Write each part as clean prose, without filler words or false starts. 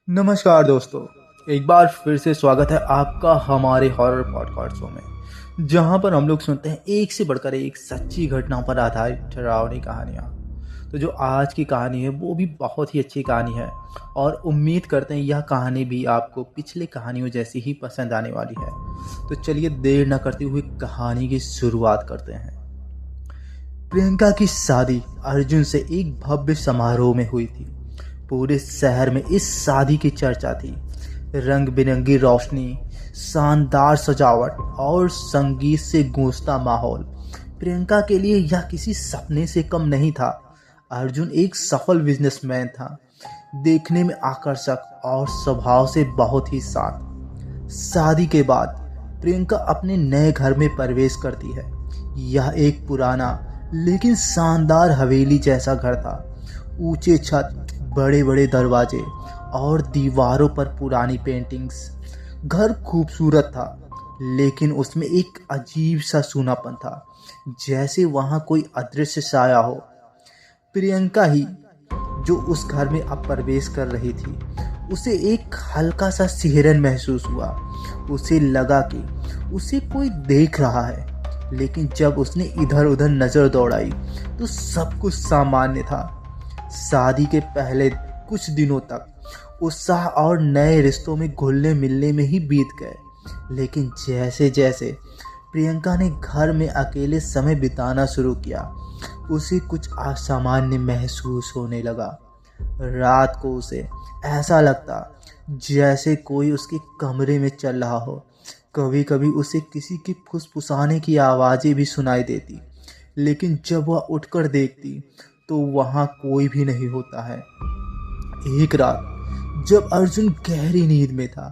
नमस्कार दोस्तों। एक बार फिर से स्वागत है आपका हमारे हॉरर पॉडकास्ट शो में, जहां पर हम लोग सुनते हैं एक से बढ़कर एक सच्ची घटनाओं पर आधारित डरावनी कहानियां। तो जो आज की कहानी है वो भी बहुत ही अच्छी कहानी है और उम्मीद करते हैं यह कहानी भी आपको पिछले कहानियों जैसी ही पसंद आने वाली है। तो चलिए देर न करते हुए कहानी की शुरुआत करते हैं। प्रियंका की शादी अर्जुन से एक भव्य समारोह में हुई थी। पूरे शहर में इस शादी की चर्चा थी। रंग बिरंगी रोशनी, शानदार सजावट और संगीत से गूंजता माहौल प्रियंका के लिए यह किसी सपने से कम नहीं था। अर्जुन एक सफल बिजनेसमैन था, देखने में आकर्षक और स्वभाव से बहुत ही शांत। शादी के बाद प्रियंका अपने नए घर में प्रवेश करती है। यह एक पुराना लेकिन शानदार हवेली जैसा घर था। ऊंचे छत, बड़े बड़े दरवाजे और दीवारों पर पुरानी पेंटिंग्स। घर खूबसूरत था लेकिन उसमें एक अजीब सा सूनापन था, जैसे वहां कोई अदृश्य साया हो। प्रियंका ही जो उस घर में अब प्रवेश कर रही थी, उसे एक हल्का सा सिहरन महसूस हुआ। उसे लगा कि उसे कोई देख रहा है, लेकिन जब उसने इधर उधर नजर दौड़ाई तो सब कुछ सामान्य था। शादी के पहले कुछ दिनों तक उत्साह और नए रिश्तों में घुलने मिलने में ही बीत गए, लेकिन जैसे जैसे प्रियंका ने घर में अकेले समय बिताना शुरू किया, उसे कुछ असामान्य महसूस होने लगा। रात को उसे ऐसा लगता जैसे कोई उसके कमरे में चल रहा हो। कभी कभी उसे किसी के फुसफुसाने की आवाज़ें भी सुनाई देती, लेकिन जब वह उठकर देखती तो वहाँ कोई भी नहीं होता है। एक रात जब अर्जुन गहरी नींद में था,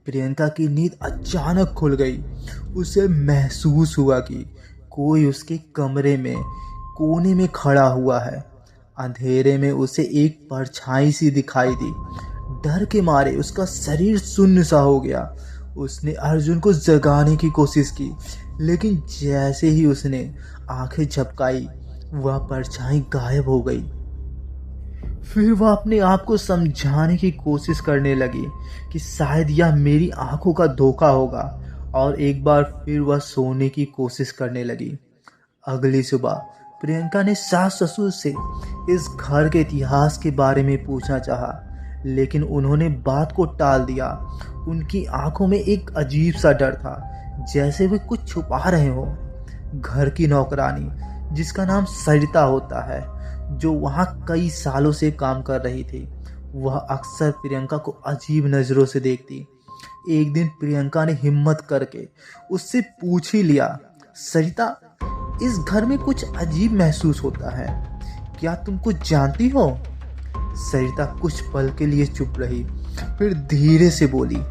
प्रियंका की नींद अचानक खुल गई। उसे महसूस हुआ कि कोई उसके कमरे में कोने में खड़ा हुआ है। अंधेरे में उसे एक परछाई सी दिखाई दी। डर के मारे उसका शरीर सुन्न सा हो गया। उसने अर्जुन को जगाने की कोशिश की, लेकिन जैसे ही उसने आंखें झपकाई, वह परछाई गायब हो गई। फिर वह अपने आप को समझाने की कोशिश करने लगी कि शायद यह मेरी आंखों का धोखा होगा, और एक बार फिर वह सोने की कोशिश करने लगी। अगली सुबह प्रियंका ने सास ससुर से इस घर के इतिहास के बारे में पूछना चाहा, लेकिन उन्होंने बात को टाल दिया। उनकी आंखों में एक अजीब सा डर था, जैसे वे कुछ छुपा रहे हो। घर की नौकरानी, जिसका नाम सरिता होता है, जो वहाँ कई सालों से काम कर रही थी, वह अक्सर प्रियंका को अजीब नज़रों से देखती। एक दिन प्रियंका ने हिम्मत करके उससे पूछ ही लिया, सरिता, इस घर में कुछ अजीब महसूस होता है, क्या तुम कुछ जानती हो? सरिता कुछ पल के लिए चुप रही, फिर धीरे से बोली,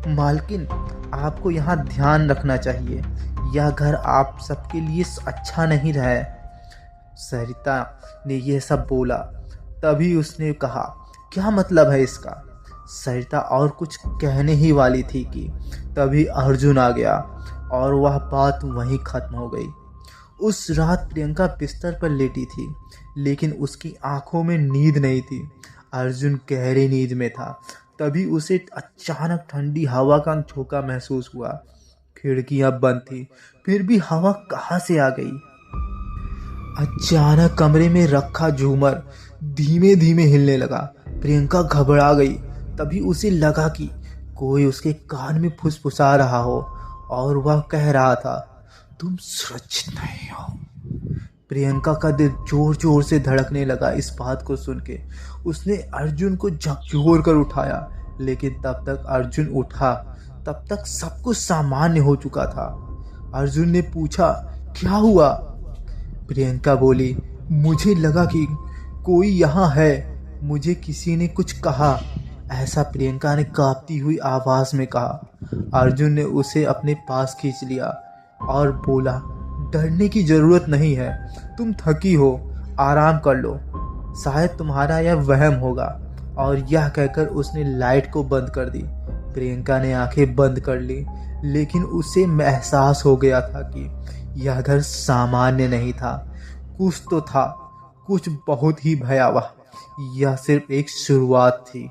मालकिन, आपको यहाँ ध्यान रखना चाहिए। यह घर आप सबके लिए अच्छा नहीं रहा है। सरिता ने यह सब बोला, तभी उसने कहा, क्या मतलब है इसका? सरिता और कुछ कहने ही वाली थी कि तभी अर्जुन आ गया और वह बात वहीं खत्म हो गई। उस रात प्रियंका बिस्तर पर लेटी थी, लेकिन उसकी आंखों में नींद नहीं थी। अर्जुन गहरी नींद में था। तभी उसे अचानक ठंडी हवा का झोंका महसूस हुआ। खिड़कियां बंद थी, फिर भी हवा कहाँ से आ गई? अचानक कमरे में रखा झूमर धीमे धीमे हिलने लगा। प्रियंका घबरा गई। तभी उसे लगा कि कोई उसके कान में फुसफुसा रहा हो, और वह कह रहा था, तुम सुरक्षित नहीं हो। प्रियंका का दिल जोर जोर से धड़कने लगा। इस बात को सुन के उसने अर्जुन को झकझोर कर उठाया, लेकिन तब तक अर्जुन उठा तब तक सब कुछ सामान्य हो चुका था। अर्जुन ने पूछा, क्या हुआ? प्रियंका बोली, मुझे लगा कि कोई यहाँ है, मुझे किसी ने कुछ कहा, ऐसा प्रियंका ने कांपती हुई आवाज में कहा। अर्जुन ने उसे अपने पास खींच लिया और बोला, डरने की जरूरत नहीं है, तुम थकी हो, आराम कर लो, शायद तुम्हारा यह वहम होगा। और यह कहकर उसने लाइट को बंद कर दी। प्रियंका ने आंखें बंद कर ली, लेकिन उसे एहसास हो गया था कि यह घर सामान्य नहीं था। कुछ तो था, कुछ बहुत ही भयावह। यह सिर्फ एक शुरुआत थी।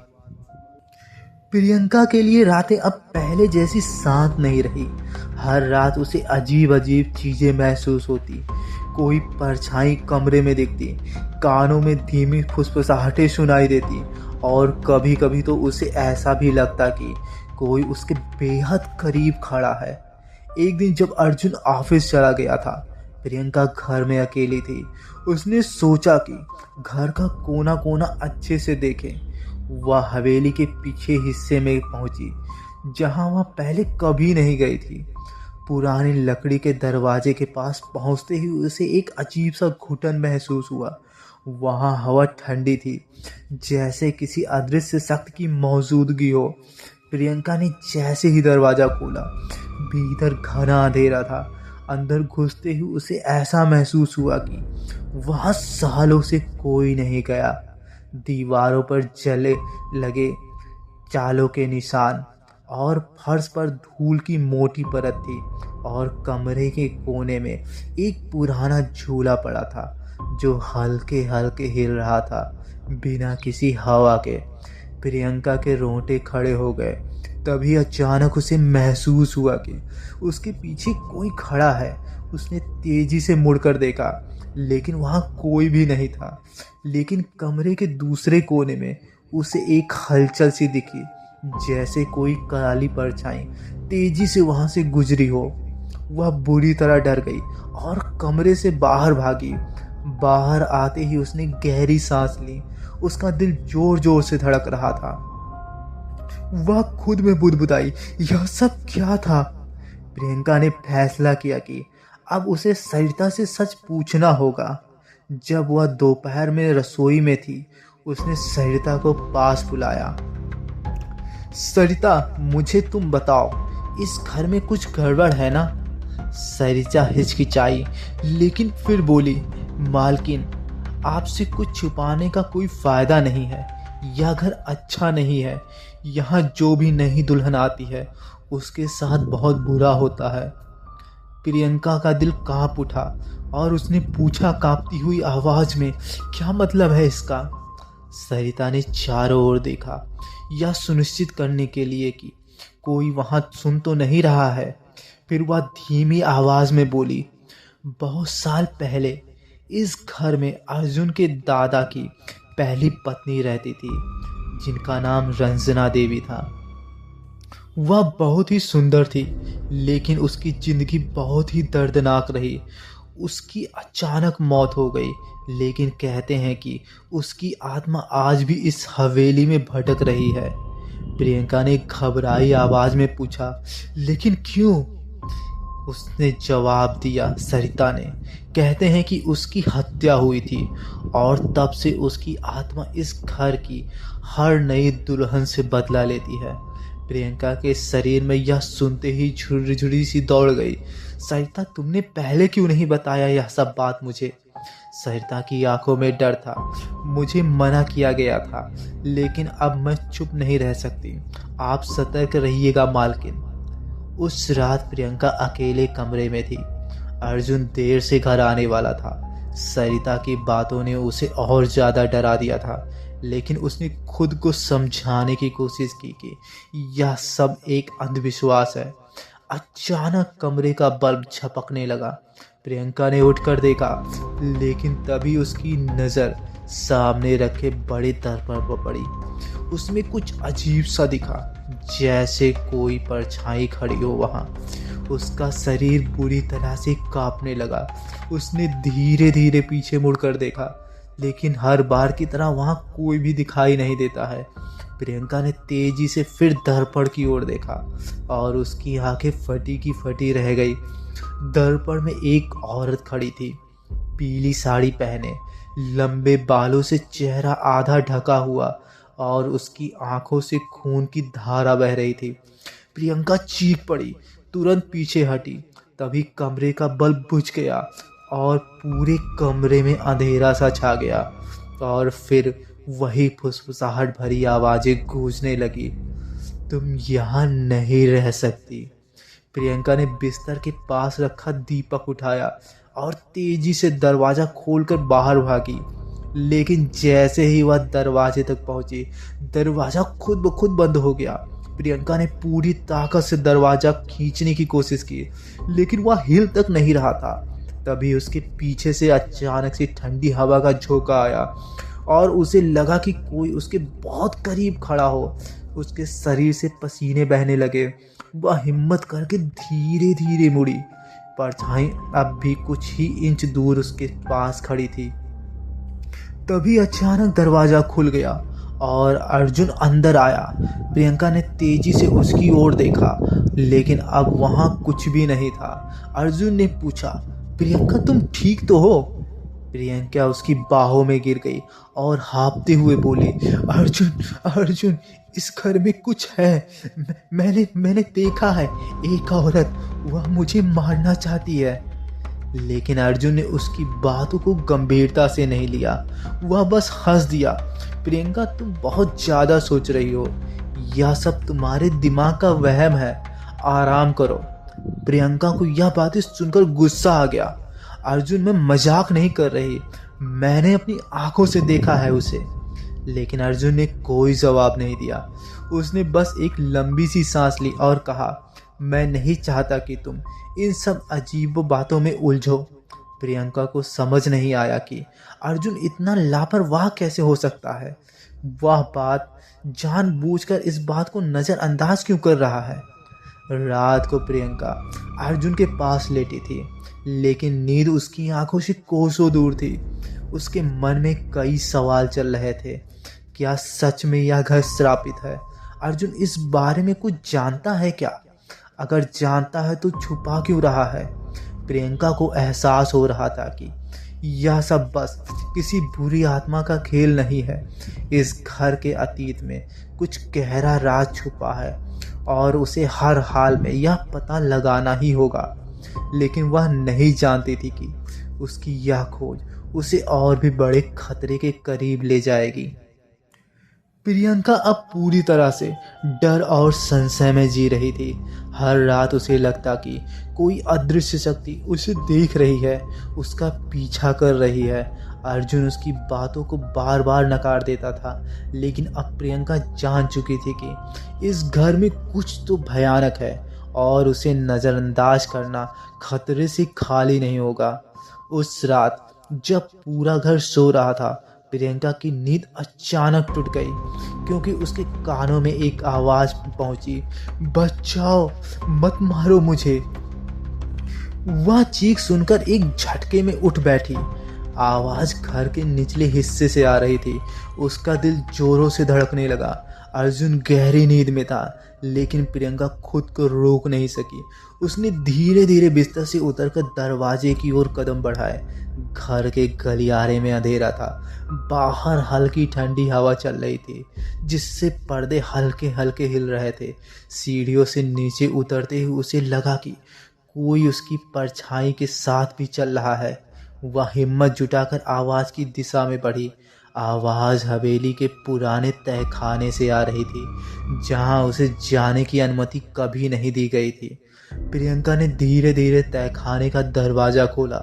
प्रियंका के लिए रातें अब पहले जैसी शांत नहीं रही। हर रात उसे अजीब अजीब चीजें महसूस होती। कोई परछाई कमरे में दिखती, कानों में धीमी फुसफुसाहटें सुनाई देती, और कभी कभी तो उसे ऐसा भी लगता कि कोई उसके बेहद करीब खड़ा है। एक दिन जब अर्जुन ऑफिस चला गया था, प्रियंका घर में अकेली थी। उसने सोचा कि घर का कोना कोना अच्छे से देखे। वह हवेली के पीछे हिस्से में पहुंची, जहां वह पहले कभी नहीं गई थी। पुरानी लकड़ी के दरवाजे के पास पहुंचते ही उसे एक अजीब सा घुटन महसूस हुआ। वहां हवा ठंडी थी, जैसे किसी अदृश्य शक्ति की मौजूदगी हो। प्रियंका ने जैसे ही दरवाजा खोला, भीतर घना अंधेरा था। अंदर घुसते ही उसे ऐसा महसूस हुआ कि वहां सालों से कोई नहीं गया। दीवारों पर जले लगे चालों के निशान, और फर्श पर धूल की मोटी परत थी, और कमरे के कोने में एक पुराना झूला पड़ा था जो हल्के हल्के हिल रहा था, बिना किसी हवा के। प्रियंका के रोंगटे खड़े हो गए। तभी अचानक उसे महसूस हुआ कि उसके पीछे कोई खड़ा है। उसने तेजी से मुड़कर देखा, लेकिन वहां कोई भी नहीं था। लेकिन कमरे के दूसरे कोने में उसे एक हलचल सी दिखी, जैसे कोई काली परछाई तेजी से वहां से गुजरी हो। वह बुरी तरह डर गई और कमरे से बाहर भागी। बाहर आते ही उसने गहरी सांस ली। उसका दिल जोर जोर से धड़क रहा था। वह खुद में बुदबुदाई, यह सब क्या था? प्रियंका ने फैसला किया कि अब उसे सरिता से सच पूछना होगा। जब वह दोपहर में रसोई में थी, उसने सरिता को पास बुलाया। सरिता, मुझे तुम बताओ, इस घर में कुछ गड़बड़ है ना? सरिता हिचकिचाई, लेकिन फिर बोली, मालकिन, आपसे कुछ छुपाने का कोई फायदा नहीं है। यह घर अच्छा नहीं है। यहाँ जो भी नई दुल्हन आती है, उसके साथ बहुत बुरा होता है। प्रियंका का दिल कांप उठा और उसने पूछा कांपती हुई आवाज में, क्या मतलब है इसका? सरिता ने चारों ओर देखा, यह सुनिश्चित करने के लिए कि कोई वहां सुन तो नहीं रहा है। फिर वह धीमी आवाज में बोली, बहुत साल पहले इस घर में अर्जुन के दादा की पहली पत्नी रहती थी, जिनका नाम रंजना देवी था। वह बहुत ही सुंदर थी, लेकिन उसकी जिंदगी बहुत ही दर्दनाक रही। उसकी अचानक मौत हो गई, लेकिन कहते हैं कि उसकी आत्मा आज भी इस हवेली में भटक रही है। प्रियंका ने घबराई आवाज में पूछा, लेकिन क्यों? उसने जवाब दिया, सरिता ने, कहते हैं कि उसकी हत्या हुई थी, और तब से उसकी आत्मा इस घर की हर नई दुल्हन से बदला लेती है। प्रियंका के शरीर में यह सुनते ही झुर्री सी दौड़ गई। सरिता, तुमने पहले क्यों नहीं बताया यह सब बात मुझे? सरिता की आंखों में डर था। मुझे मना किया गया था, लेकिन अब मैं चुप नहीं रह सकती। आप सतर्क रहिएगा मालकिन। उस रात प्रियंका अकेले कमरे में थी। अर्जुन देर से घर आने वाला था। सरिता की बातों ने उसे और ज्यादा डरा दिया था, लेकिन उसने खुद को समझाने की कोशिश की कि यह सब एक अंधविश्वास है। अचानक कमरे का बल्ब झपकने लगा। प्रियंका ने उठकर देखा, लेकिन तभी उसकी नजर सामने रखे बड़े दर्पण पर पड़ी। उसमें कुछ अजीब सा दिखा, जैसे कोई परछाई खड़ी हो वहां। उसका शरीर बुरी तरह से कांपने लगा। उसने धीरे धीरे पीछे मुड़कर देखा, लेकिन हर बार की तरह वहां कोई भी दिखाई नहीं देता है। प्रियंका ने तेजी से फिर दर्पण की ओर देखा, और उसकी आंखें फटी की फटी रह गई। दर्पण में एक औरत खड़ी थी, पीली साड़ी पहने, लंबे बालों से चेहरा आधा ढका हुआ, और उसकी आंखों से खून की धारा बह रही थी। प्रियंका चीख पड़ी, तुरंत पीछे हटी। तभी कमरे का बल्ब बुझ गया और पूरे कमरे में अंधेरा सा छा गया, और फिर वही फुसफुसाहट भरी आवाजें गूंजने लगी, तुम यहाँ नहीं रह सकती। प्रियंका ने बिस्तर के पास रखा दीपक उठाया और तेजी से दरवाजा खोलकर बाहर भागी, लेकिन जैसे ही वह दरवाजे तक पहुंची, दरवाजा खुद ब खुद बंद हो गया। प्रियंका ने पूरी ताकत से दरवाजा खींचने की कोशिश की, लेकिन वह हिल तक नहीं रहा था। तभी उसके पीछे से अचानक से ठंडी हवा का झोंका आया और उसे लगा कि कोई उसके बहुत करीब खड़ा हो। उसके शरीर से पसीने बहने लगे। वह हिम्मत करके धीरे धीरे मुड़ी। परछाई अब भी कुछ ही इंच दूर उसके पास खड़ी थी। तभी अचानक दरवाजा खुल गया और अर्जुन अंदर आया। प्रियंका ने तेजी से उसकी ओर देखा, लेकिन अब वहां कुछ भी नहीं था। अर्जुन ने पूछा, प्रियंका तुम ठीक तो हो? प्रियंका उसकी बाहों में गिर गई और हाँफते हुए बोली, अर्जुन अर्जुन, इस घर में कुछ है। मैंने देखा है, एक औरत, वह मुझे मारना चाहती है। लेकिन अर्जुन ने उसकी बातों को गंभीरता से नहीं लिया। वह बस हंस दिया। प्रियंका तुम बहुत ज़्यादा सोच रही हो, यह सब तुम्हारे दिमाग का वहम है, आराम करो। प्रियंका को यह बातें सुनकर गुस्सा आ गया। अर्जुन मैं मजाक नहीं कर रही, मैंने अपनी आंखों से देखा है उसे। लेकिन अर्जुन ने कोई जवाब नहीं दिया। उसने बस एक लंबी सी सांस ली और कहा, मैं नहीं चाहता कि तुम इन सब अजीब बातों में उलझो। प्रियंका को समझ नहीं आया कि अर्जुन इतना लापरवाह कैसे हो सकता है। वह बात जानबूझकर इस बात को नज़रअंदाज क्यों कर रहा है। रात को प्रियंका अर्जुन के पास लेटी थी, लेकिन नींद उसकी आंखों से कोसों दूर थी। उसके मन में कई सवाल चल रहे थे। क्या सच में यह घर श्रापित है? अर्जुन इस बारे में कुछ जानता है क्या? अगर जानता है तो छुपा क्यों रहा है? प्रियंका को एहसास हो रहा था कि यह सब बस किसी बुरी आत्मा का खेल नहीं है। इस घर के अतीत में कुछ गहरा राज छुपा है और उसे हर हाल में यह पता लगाना ही होगा। लेकिन वह नहीं जानती थी कि उसकी यह खोज उसे और भी बड़े खतरे के करीब ले जाएगी। प्रियंका अब पूरी तरह से डर और संशय में जी रही थी। हर रात उसे लगता कि कोई अदृश्य शक्ति उसे देख रही है, उसका पीछा कर रही है। अर्जुन उसकी बातों को बार बार नकार देता था, लेकिन अब प्रियंका जान चुकी थी कि इस घर में कुछ तो भयानक है और उसे नज़रअंदाज करना खतरे से खाली नहीं होगा। उस रात जब पूरा घर सो रहा था, प्रियंका की नींद अचानक टूट गई, क्योंकि उसके कानों में एक आवाज़ पहुंची, बचाओ, मत मारो मुझे। वह चीख सुनकर एक झटके में उठ बैठी। आवाज़ घर के निचले हिस्से से आ रही थी। उसका दिल जोरों से धड़कने लगा। अर्जुन गहरी नींद में था, लेकिन प्रियंका खुद को रोक नहीं सकी। उसने धीरे धीरे बिस्तर से उतरकर दरवाजे की ओर कदम बढ़ाए। घर के गलियारे में अंधेरा था। बाहर हल्की ठंडी हवा चल रही थी, जिससे पर्दे हल्के हल्के हिल रहे थे। सीढ़ियों से नीचे उतरते ही उसे लगा कि कोई उसकी परछाई के साथ भी चल रहा है। वह हिम्मत जुटाकर आवाज़ की दिशा में बढ़ी। आवाज़ हवेली के पुराने तहखाने से आ रही थी, जहां उसे जाने की अनुमति कभी नहीं दी गई थी। प्रियंका ने धीरे धीरे तहखाने का दरवाज़ा खोला।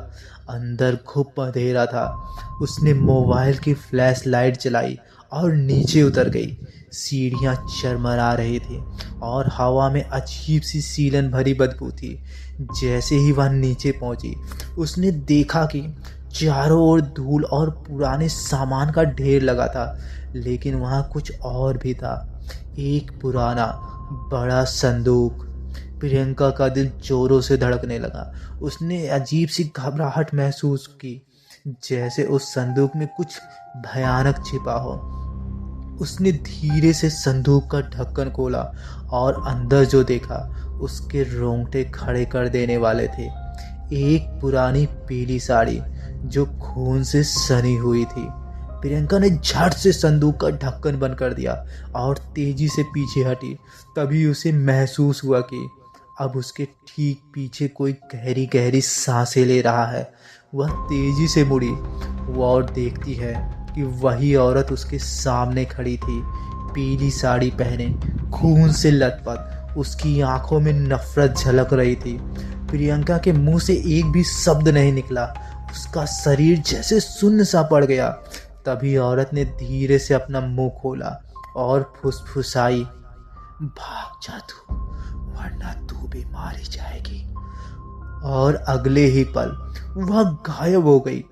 अंदर खूब अंधेरा था। उसने मोबाइल की फ्लैश लाइट जलाई और नीचे उतर गई। सीढ़ियाँ चरमरा रही थी और हवा में अजीब सी सीलन भरी बदबू थी। जैसे ही वह नीचे पहुंची, उसने देखा कि चारों ओर धूल और पुराने सामान का ढेर लगा था, लेकिन वहाँ कुछ और भी था। एक पुराना बड़ा संदूक। प्रियंका का दिल जोरों से धड़कने लगा। उसने अजीब सी घबराहट महसूस की, जैसे उस संदूक में कुछ भयानक छिपा हो। उसने धीरे से संदूक का ढक्कन खोला और अंदर जो देखा, उसके रोंगटे खड़े कर देने वाले थे। एक पुरानी पीली साड़ी जो खून से सनी हुई थी। प्रियंका ने झट से संदूक का ढक्कन बंद कर दिया और तेजी से पीछे हटी। तभी उसे महसूस हुआ कि अब उसके ठीक पीछे कोई गहरी गहरी सांसें ले रहा है। वह तेजी से मुड़ी। वह और देखती है कि वही औरत उसके सामने खड़ी थी, पीली साड़ी पहने, खून से लथपथ। उसकी आंखों में नफरत झलक रही थी। प्रियंका के मुंह से एक भी शब्द नहीं निकला। उसका शरीर जैसे सुन्न सा पड़ गया। तभी औरत ने धीरे से अपना मुंह खोला और फुसफुसाई, भाग जा तू, वरना तू भी मारी जाएगी। और अगले ही पल वह गायब हो गई।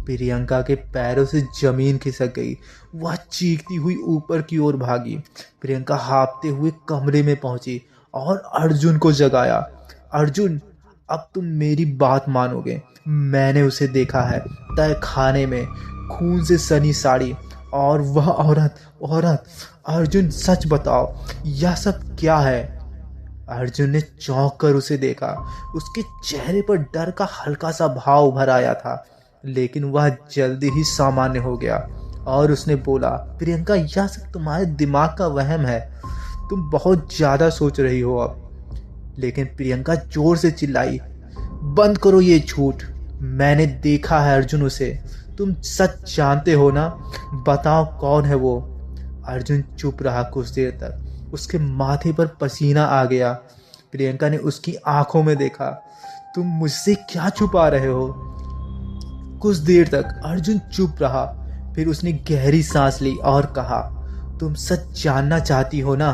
प्रियंका के पैरों से जमीन खिसक गई। वह चीखती हुई ऊपर की ओर भागी। प्रियंका हाँफते हुए कमरे में पहुंची और अर्जुन को जगाया। अर्जुन, अब तुम मेरी बात मानोगे। मैंने उसे देखा है, तय खाने में, खून से सनी साड़ी, और वह औरत। अर्जुन, सच बताओ, यह सब क्या है? अर्जुन ने चौंक कर उसे देखा। उसके चेहरे पर डर का हल्का सा भाव उभर आया था, लेकिन वह जल्दी ही सामान्य हो गया और उसने बोला, प्रियंका, यह सब तुम्हारे दिमाग का वहम है। तुम बहुत ज्यादा सोच रही हो अब। लेकिन प्रियंका जोर से चिल्लाई, बंद करो ये झूठ। मैंने देखा है अर्जुन उसे। तुम सच जानते हो ना? बताओ कौन है वो? अर्जुन चुप रहा कुछ देर तक। उसके माथे पर पसीना आ गया। प्रियंका ने उसकी आंखों में देखा। तुम मुझसे क्या छुपा रहे हो? कुछ देर तक अर्जुन चुप रहा। फिर उसने गहरी सांस ली और कहा, तुम सच जानना चाहती हो ना?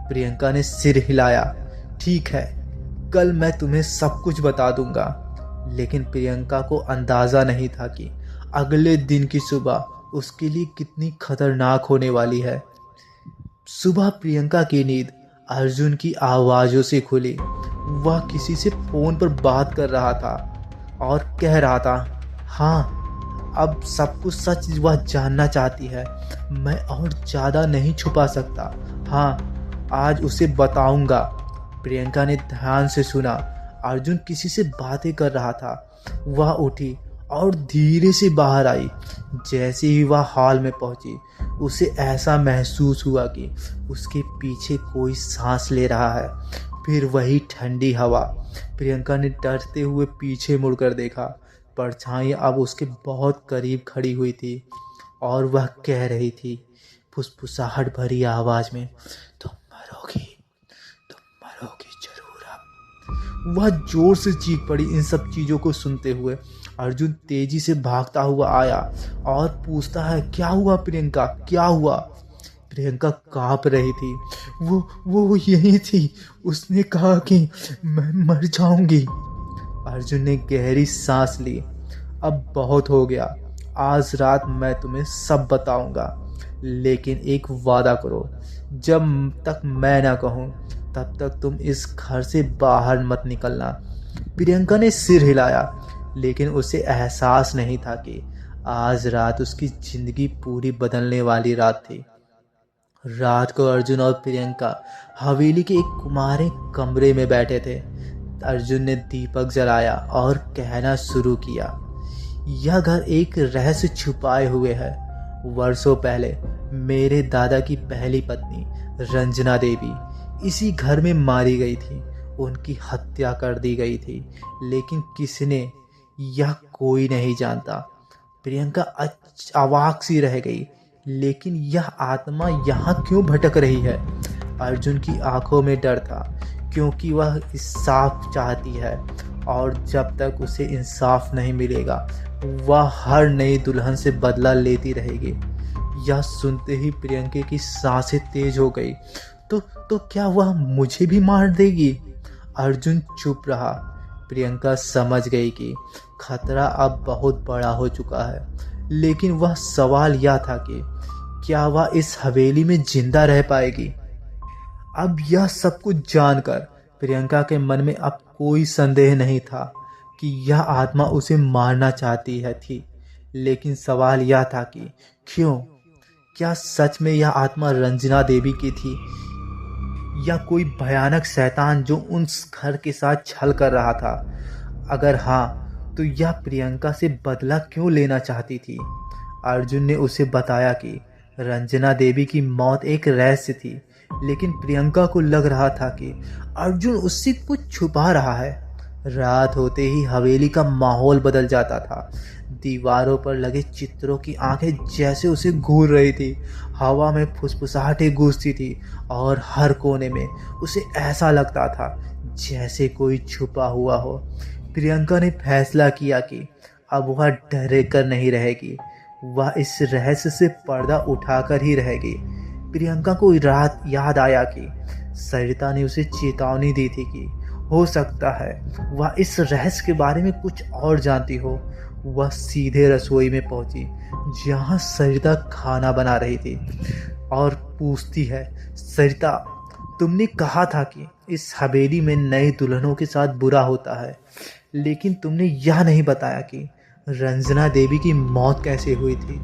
प्रियंका ने सिर हिलाया। ठीक है, कल मैं तुम्हें सब कुछ बता दूंगा। लेकिन प्रियंका को अंदाजा नहीं था कि अगले दिन की सुबह उसके लिए कितनी खतरनाक होने वाली है। सुबह प्रियंका की नींद अर्जुन की आवाज़ों से खुली। वह किसी से फ़ोन पर बात कर रहा था और कह रहा था, हाँ, अब सब कुछ सच वह जानना चाहती है। मैं और ज़्यादा नहीं छुपा सकता। हाँ, आज उसे बताऊंगा। प्रियंका ने ध्यान से सुना। अर्जुन किसी से बातें कर रहा था। वह उठी और धीरे से बाहर आई। जैसे ही वह हॉल में पहुंची, उसे ऐसा महसूस हुआ कि उसके पीछे कोई सांस ले रहा है। फिर वही ठंडी हवा। प्रियंका ने डरते हुए पीछे मुड़कर देखा। परछाई अब उसके बहुत करीब खड़ी हुई थी और वह कह रही थी फुसफुसाहट भरी आवाज में, तुम मरोगी जरूर अब। वह जोर से चीख पड़ी इन सब चीजों को सुनते हुए। अर्जुन तेजी से भागता हुआ आया और पूछता है, क्या हुआ प्रियंका, क्या हुआ? प्रियंका कांप रही थी। वो यही थी। उसने कहा कि मैं मर जाऊंगी। अर्जुन ने गहरी सांस ली। अब बहुत हो गया। आज रात मैं तुम्हें सब बताऊंगा, लेकिन एक वादा करो, जब तक मैं ना कहूं तब तक तुम इस घर से बाहर मत निकलना। प्रियंका ने सिर हिलाया, लेकिन उसे एहसास नहीं था कि आज रात उसकी जिंदगी पूरी बदलने वाली रात थी। रात को अर्जुन और प्रियंका हवेली के एक कुमारे कमरे में बैठे थे। अर्जुन ने दीपक जलाया और कहना शुरू किया, यह घर एक रहस्य छुपाए हुए है। वर्षों पहले मेरे दादा की पहली पत्नी रंजना देवी इसी घर में मारी गई थी। उनकी हत्या कर दी गई थी, लेकिन किसने, यह कोई नहीं जानता। प्रियंका अवाक सी रह गई। लेकिन यह आत्मा यहाँ क्यों भटक रही है? अर्जुन की आंखों में डर था, क्योंकि वह इंसाफ चाहती है और जब तक उसे इंसाफ नहीं मिलेगा वह हर नई दुल्हन से बदला लेती रहेगी। यह सुनते ही प्रियंका की सांसें तेज हो गई। तो क्या वह मुझे भी मार देगी? अर्जुन चुप रहा। प्रियंका समझ गई कि खतरा अब बहुत बड़ा हो चुका है, लेकिन वह सवाल यह था कि क्या वह इस हवेली में जिंदा रह पाएगी? अब यह सब कुछ जानकर प्रियंका के मन में अब कोई संदेह नहीं था कि यह आत्मा उसे मारना चाहती थी। लेकिन सवाल यह था कि क्यों? क्या सच में यह आत्मा रंजना देवी की थी, या कोई भयानक शैतान जो उस घर के साथ छल कर रहा था? अगर हाँ, तो यह प्रियंका से बदला क्यों लेना चाहती थी? अर्जुन ने उसे बताया कि रंजना देवी की मौत एक रहस्य थी, लेकिन प्रियंका को लग रहा था कि अर्जुन उससे कुछ छुपा रहा है। रात होते ही हवेली का माहौल बदल जाता था। दीवारों पर लगे चित्रों की आंखें जैसे उसे घूर रही थी। हवा में फुसफुसाहटें गूंजती थी और हर कोने में उसे ऐसा लगता था जैसे कोई छुपा हुआ हो। प्रियंका ने फैसला किया कि अब वह डरे कर नहीं रहेगी। वह इस रहस्य से पर्दा उठाकर ही रह गई। प्रियंका को रात याद आया कि सरिता ने उसे चेतावनी दी थी कि हो सकता है वह इस रहस्य के बारे में कुछ और जानती हो। वह सीधे रसोई में पहुंची जहां सरिता खाना बना रही थी और पूछती है, सरिता, तुमने कहा था कि इस हवेली में नए दुल्हनों के साथ बुरा होता है, लेकिन तुमने यह नहीं बताया कि रंजना देवी की मौत कैसे हुई थी।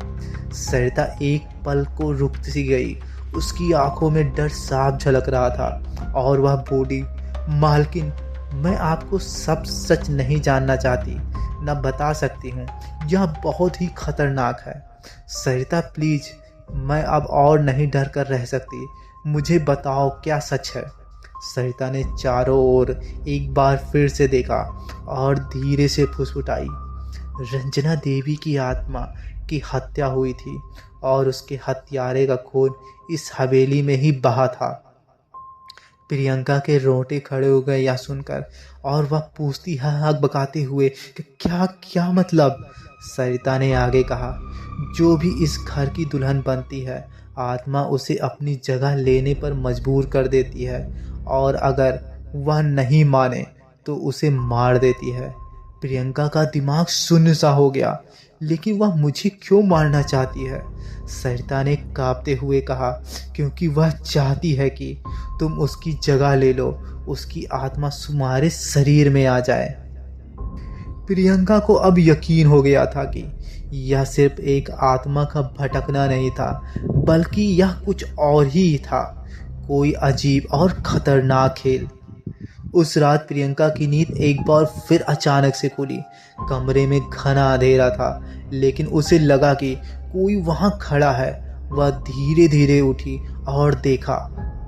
सरिता एक पल को रुक सी गई। उसकी आंखों में डर साफ झलक रहा था और वह बोली, मालकिन, मैं आपको सब सच नहीं जानना चाहती, न बता सकती हूँ। यह बहुत ही खतरनाक है। सरिता प्लीज, मैं अब और नहीं डर कर रह सकती। मुझे बताओ क्या सच है। सरिता ने चारों ओर एक बार फिर से देखा और धीरे से फुसफुसाई, रंजना देवी की आत्मा की हत्या हुई थी और उसके हत्यारे का खून इस हवेली में ही बहा था। प्रियंका के रोंगटे खड़े हो गए यह सुनकर और वह पूछती है हक बकाते हुए कि क्या क्या मतलब। सरिता ने आगे कहा, जो भी इस घर की दुल्हन बनती है, आत्मा उसे अपनी जगह लेने पर मजबूर कर देती है और अगर वह नहीं माने तो उसे मार देती है। प्रियंका का दिमाग शून्य सा हो गया। लेकिन वह मुझे क्यों मारना चाहती है? सरिता ने कांपते हुए कहा, क्योंकि वह चाहती है कि तुम उसकी जगह ले लो, उसकी आत्मा तुम्हारे शरीर में आ जाए। प्रियंका को अब यकीन हो गया था कि यह सिर्फ एक आत्मा का भटकना नहीं था, बल्कि यह कुछ और ही था, कोई अजीब और खतरनाक खेल। उस रात प्रियंका की नींद एक बार फिर अचानक से खुली। कमरे में घना अंधेरा था, लेकिन उसे लगा कि कोई वहां खड़ा है। वह धीरे धीरे उठी और देखा,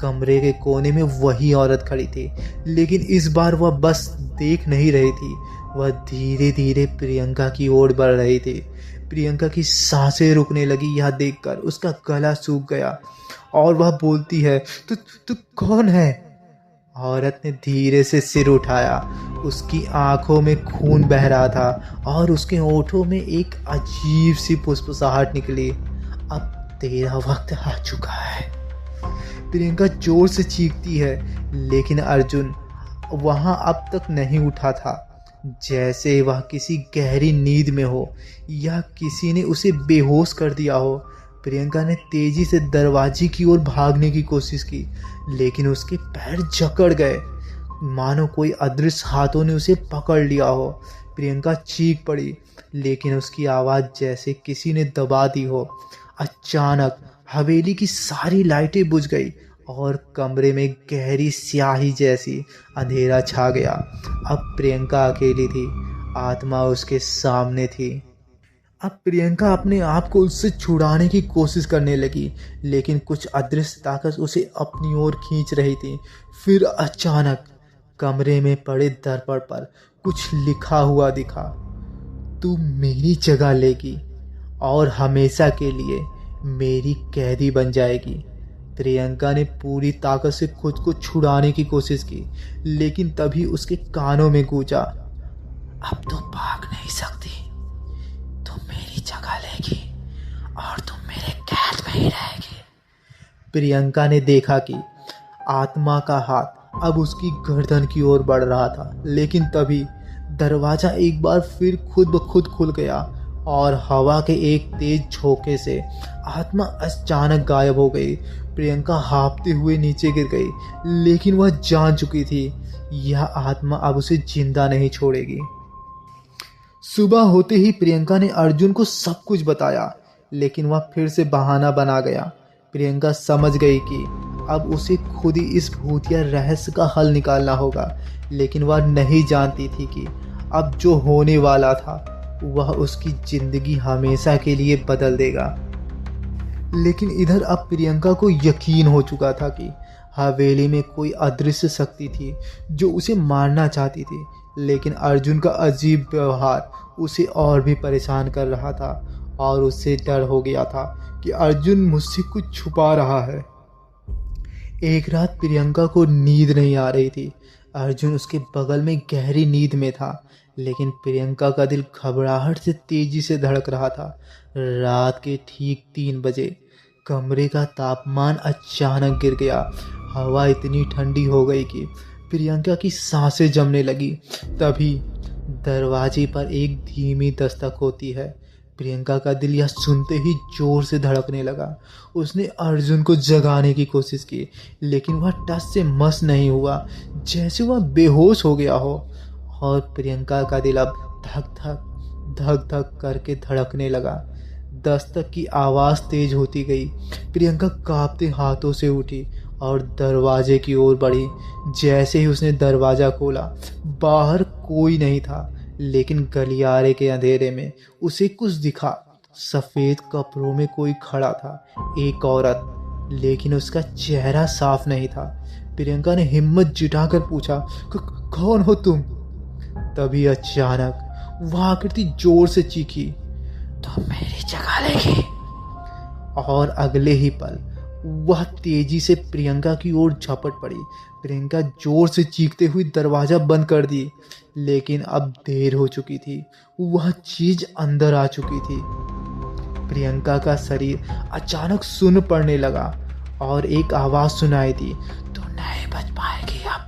कमरे के कोने में वही औरत खड़ी थी, लेकिन इस बार वह बस देख नहीं रही थी, वह धीरे धीरे प्रियंका की ओर बढ़ रही थी। प्रियंका की सांसें रुकने लगी। यह देखकर उसका गला सूख गया और वह बोलती है, तू तू कौन है? औरत ने धीरे से सिर उठाया। उसकी आंखों में खून बह रहा था और उसके होठों में एक अजीब सी फुसफुसाहट निकली। अब तेरा वक्त आ चुका है। प्रियंका जोर से चीखती है, लेकिन अर्जुन वहां अब तक नहीं उठा था, जैसे वह किसी गहरी नींद में हो या किसी ने उसे बेहोश कर दिया हो। प्रियंका ने तेजी से दरवाजे की ओर भागने की कोशिश की, लेकिन उसके पैर जकड़ गए, मानो कोई अदृश्य हाथों ने उसे पकड़ लिया हो। प्रियंका चीख पड़ी, लेकिन उसकी आवाज़ जैसे किसी ने दबा दी हो। अचानक हवेली की सारी लाइटें बुझ गई और कमरे में गहरी स्याही जैसी अंधेरा छा गया। अब प्रियंका अकेली थी, आत्मा उसके सामने थी। अब प्रियंका अपने आप को उससे छुड़ाने की कोशिश करने लगी, लेकिन कुछ अदृश्य ताकत उसे अपनी ओर खींच रही थी। फिर अचानक कमरे में पड़े दर्पण पर कुछ लिखा हुआ दिखा, तू मेरी जगह लेगी और हमेशा के लिए मेरी कैदी बन जाएगी। प्रियंका ने पूरी ताकत से खुद को छुड़ाने की कोशिश की, लेकिन तभी उसके कानों में गूंजा, अब तो भाग नहीं सकती, तुम मेरी जगह लेगी और तुम मेरे कैद में ही रहेगी। प्रियंका ने देखा कि आत्मा का हाथ अब उसकी गर्दन की ओर बढ़ रहा था, लेकिन तभी दरवाजा एक बार फिर खुद ब खुद खुल गया और हवा के एक तेज झोंके से आत्मा अचानक गायब हो गई। प्रियंका हाँफते हुए नीचे गिर गई, लेकिन वह जान चुकी थी यह आत्मा अब उसे जिंदा नहीं छोड़ेगी। सुबह होते ही प्रियंका ने अर्जुन को सब कुछ बताया, लेकिन वह फिर से बहाना बना गया। प्रियंका समझ गई कि अब उसे खुद ही इस भूतिया रहस्य का हल निकालना होगा, लेकिन वह नहीं जानती थी कि अब जो होने वाला था वह उसकी जिंदगी हमेशा के लिए बदल देगा। लेकिन इधर अब प्रियंका को यकीन हो चुका था कि हवेली में कोई अदृश्य शक्ति थी जो उसे मारना चाहती थी, लेकिन अर्जुन का अजीब व्यवहार उसे और भी परेशान कर रहा था और उससे डर हो गया था कि अर्जुन मुझसे कुछ छुपा रहा है। एक रात प्रियंका को नींद नहीं आ रही थी। अर्जुन उसके बगल में गहरी नींद में था, लेकिन प्रियंका का दिल घबराहट से तेजी से धड़क रहा था। रात के ठीक 3 बजे कमरे का तापमान अचानक गिर गया। हवा इतनी ठंडी हो गई कि प्रियंका की सांसें जमने लगी। तभी दरवाजे पर एक धीमी दस्तक होती है। प्रियंका का दिल यह सुनते ही जोर से धड़कने लगा। उसने अर्जुन को जगाने की कोशिश की, लेकिन वह टस से मस नहीं हुआ, जैसे वह बेहोश हो गया हो। और प्रियंका का दिल अब धक धक धक धक करके धड़कने लगा। दस्तक की आवाज़ तेज होती गई। प्रियंका कांपते हाथों से उठी और दरवाजे की ओर बढ़ी। जैसे ही उसने दरवाज़ा खोला, बाहर कोई नहीं था, लेकिन गलियारे के अंधेरे में उसे कुछ दिखा। सफ़ेद कपड़ों में कोई खड़ा था, एक औरत, लेकिन उसका चेहरा साफ नहीं था। प्रियंका ने हिम्मत जुटाकर पूछा, कौन हो तुम?" तभी अचानक वह आकृति जोर से चीखी, "तुम मेरी जगह लेगी?" और अगले ही पल वह तेजी से प्रियंका की ओर झपट पड़ी। प्रियंका जोर से चीखते हुई दरवाजा बंद कर दी, लेकिन अब देर हो चुकी थी। वह चीज अंदर आ चुकी थी। प्रियंका का शरीर अचानक सुन्न पड़ने लगा और एक आवाज सुनाई दी, "तू नहीं बच पाएगी अब।"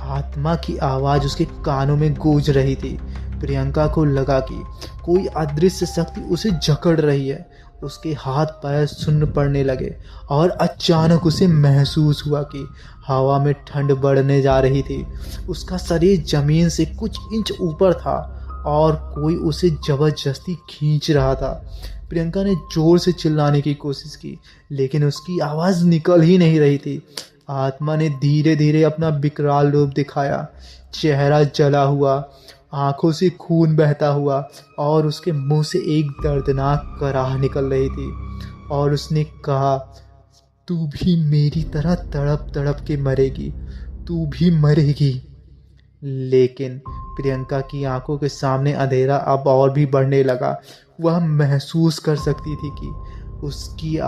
आत्मा की आवाज उसके कानों में गूंज रही थी। प्रियंका को लगा कि कोई अदृश्य शक्ति उसे जकड़ रही है। उसके हाथ पैर सुन्न पड़ने लगे और अचानक उसे महसूस हुआ कि हवा में ठंड बढ़ने जा रही थी। उसका शरीर जमीन से कुछ इंच ऊपर था और कोई उसे जबरदस्ती खींच रहा था। प्रियंका ने जोर से चिल्लाने की कोशिश की, लेकिन उसकी आवाज़ निकल ही नहीं रही थी। आत्मा ने धीरे धीरे अपना विकराल रूप दिखाया। चेहरा जला हुआ, आंखों से खून बहता हुआ और उसके मुंह से एक दर्दनाक कराह निकल रही थी। और उसने कहा, "तू भी मेरी तरह तड़प तड़प के मरेगी, तू भी मरेगी।" लेकिन प्रियंका की आंखों के सामने अंधेरा अब और भी बढ़ने लगा। वह महसूस कर सकती थी कि उसकी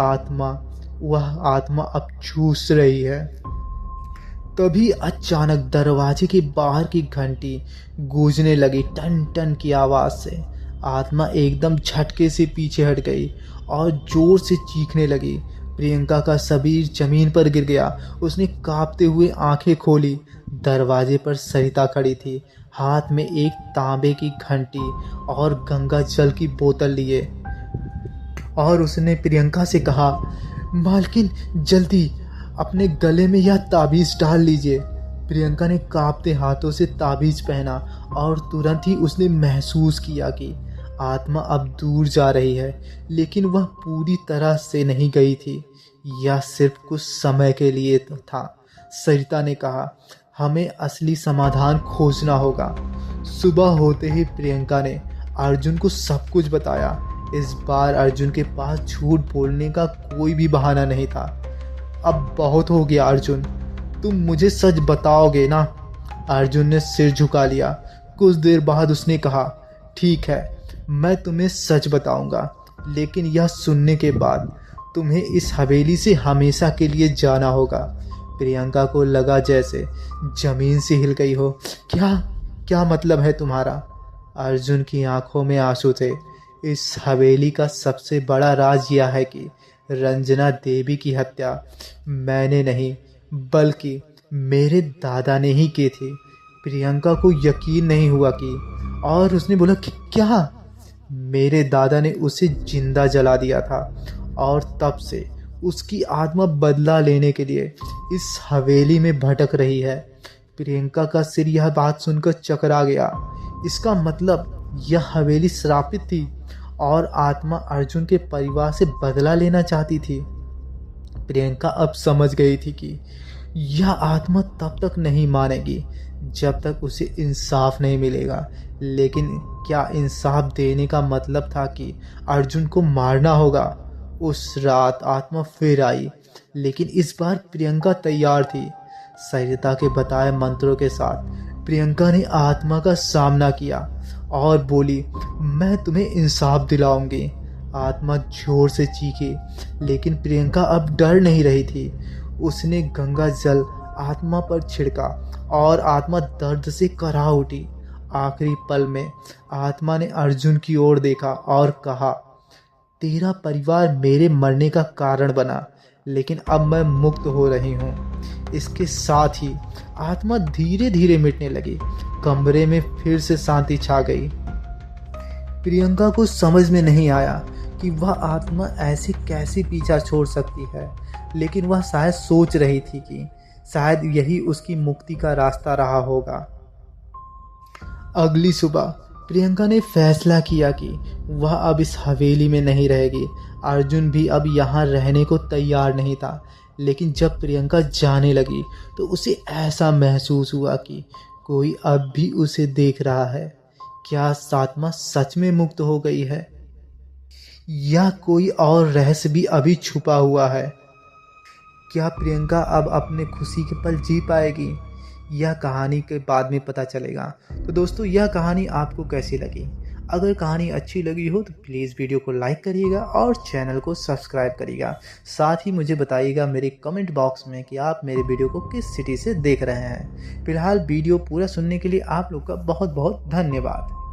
वह आत्मा अब चूस रही है। तभी अचानक दरवाजे के बाहर की घंटी गूंजने लगी, टन टन की आवाज से। आत्मा एकदम झटके से पीछे हट गई और जोर से चीखने लगी। प्रियंका का शरीर जमीन पर गिर गया। उसने कांपते हुए आंखें खोली। दरवाजे पर सरिता खड़ी थी, हाथ में एक तांबे की घंटी और गंगा जल की बोतल लिए। और उसने प्रियंका से कहा, "मालकिन, जल्दी अपने गले में यह ताबीज़ डाल लीजिए।" प्रियंका ने कांपते हाथों से ताबीज़ पहना और तुरंत ही उसने महसूस किया कि आत्मा अब दूर जा रही है, लेकिन वह पूरी तरह से नहीं गई थी। यह सिर्फ कुछ समय के लिए था। सरिता ने कहा, "हमें असली समाधान खोजना होगा।" सुबह होते ही प्रियंका ने अर्जुन को सब कुछ बताया। इस बार अर्जुन के पास झूठ बोलने का कोई भी बहाना नहीं था। "अब बहुत हो गया अर्जुन, तुम मुझे सच बताओगे ना?" अर्जुन ने सिर झुका लिया। कुछ देर बाद उसने कहा, "ठीक है, मैं तुम्हें सच बताऊंगा, लेकिन यह सुनने के बाद तुम्हें इस हवेली से हमेशा के लिए जाना होगा।" प्रियंका को लगा जैसे जमीन से हिल गई हो। क्या क्या मतलब है तुम्हारा?" अर्जुन की आंखों में आंसू थे। "इस हवेली का सबसे बड़ा राज यह है कि रंजना देवी की हत्या मैंने नहीं, बल्कि मेरे दादा ने ही की थी।" प्रियंका को यकीन नहीं हुआ और उसने बोला, क्या?" "मेरे दादा ने उसे जिंदा जला दिया था और तब से उसकी आत्मा बदला लेने के लिए इस हवेली में भटक रही है।" प्रियंका का सिर यह बात सुनकर चकरा गया। इसका मतलब यह हवेली श्रापित थी और आत्मा अर्जुन के परिवार से बदला लेना चाहती थी। प्रियंका अब समझ गई थी कि यह आत्मा तब तक नहीं मानेगी जब तक उसे इंसाफ नहीं मिलेगा। लेकिन क्या इंसाफ देने का मतलब था कि अर्जुन को मारना होगा? उस रात आत्मा फिर आई, लेकिन इस बार प्रियंका तैयार थी। सरिता के बताए मंत्रों के साथ प्रियंका ने आत्मा का सामना किया और बोली, "मैं तुम्हें इंसाफ दिलाऊंगी।" आत्मा जोर से चीखी, लेकिन प्रियंका अब डर नहीं रही थी। उसने गंगा जल आत्मा पर छिड़का और आत्मा दर्द से कराह उठी। आखिरी पल में आत्मा ने अर्जुन की ओर देखा और कहा, तेरा परिवार मेरे मरने का कारण बना, लेकिन अब मैं मुक्त हो रही हूँ। इसके साथ ही आत्मा धीरे धीरे मिटने लगी। कमरे में फिर से शांति छा गई। प्रियंका को समझ में नहीं आया कि वह आत्मा ऐसे कैसे पीछा छोड़ सकती है, लेकिन वह शायद सोच रही थी कि शायद यही उसकी मुक्ति का रास्ता रहा होगा। अगली सुबह प्रियंका ने फैसला किया कि वह अब इस हवेली में नहीं रहेगी। अर्जुन भी अब यहाँ रहने को तैयार नहीं था, लेकिन जब प्रियंका जाने लगी तो उसे ऐसा महसूस हुआ कि कोई अब भी उसे देख रहा है। क्या आत्मा सच में मुक्त हो गई है या कोई और रहस्य भी अभी छुपा हुआ है? क्या प्रियंका अब अपने खुशी के पल जी पाएगी? यह कहानी के बाद में पता चलेगा। तो दोस्तों, यह कहानी आपको कैसी लगी? अगर कहानी अच्छी लगी हो तो प्लीज़ वीडियो को लाइक करिएगा और चैनल को सब्सक्राइब करिएगा। साथ ही मुझे बताइएगा मेरे कमेंट बॉक्स में कि आप मेरे वीडियो को किस सिटी से देख रहे हैं। फिलहाल वीडियो पूरा सुनने के लिए आप लोग का बहुत बहुत धन्यवाद।